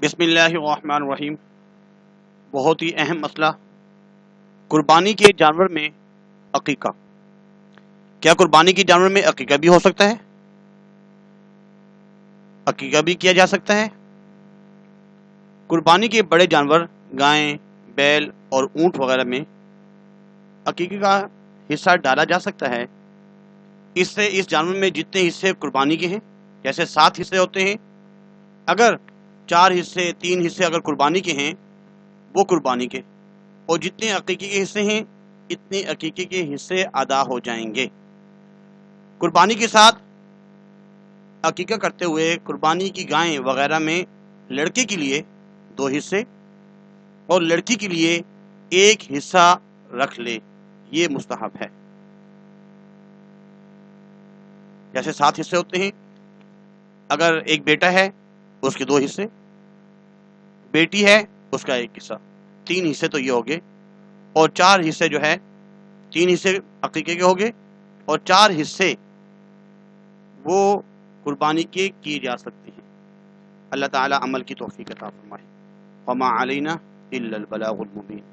بسم اللہ الرحمن الرحیم۔ بہت ہی اہم مسئلہ، قربانی کے جانور میں عقیقہ۔ کیا قربانی کے جانور میں عقیقہ بھی ہو سکتا ہے؟ عقیقہ بھی کیا جا سکتا ہے؟ قربانی کے بڑے جانور گائیں، بیل اور اونٹ وغیرہ میں عقیقے کا حصہ ڈالا جا سکتا ہے۔ اس سے اس جانور میں جتنے حصے قربانی کے ہیں، جیسے 7 حصے ہوتے ہیں، اگر 4 حصے 3 حصے اگر قربانی کے ہیں وہ قربانی کے، اور جتنے عقیقے کے حصے ہیں اتنے عقیقے کے حصے ادا ہو جائیں گے۔ قربانی کے ساتھ عقیقہ کرتے ہوئے قربانی کی گائیں وغیرہ میں لڑکے کے لیے 2 حصے اور لڑکی کے لیے 1 حصہ رکھ لے، یہ مستحب ہے۔ جیسے 7 حصے ہوتے ہیں، اگر ایک بیٹا ہے اس کے 2 حصے، بیٹی ہے اس کا 1 حصہ، 3 حصے تو یہ ہو گئے، اور 4 حصے جو ہے 3 حصے عقیقے کے ہو گئے اور 4 حصے وہ قربانی کے کیے جا سکتے ہیں۔ اللہ تعالی عمل کی توفیق عطا فرمائے۔ وما علینا الا البلاغ المبین۔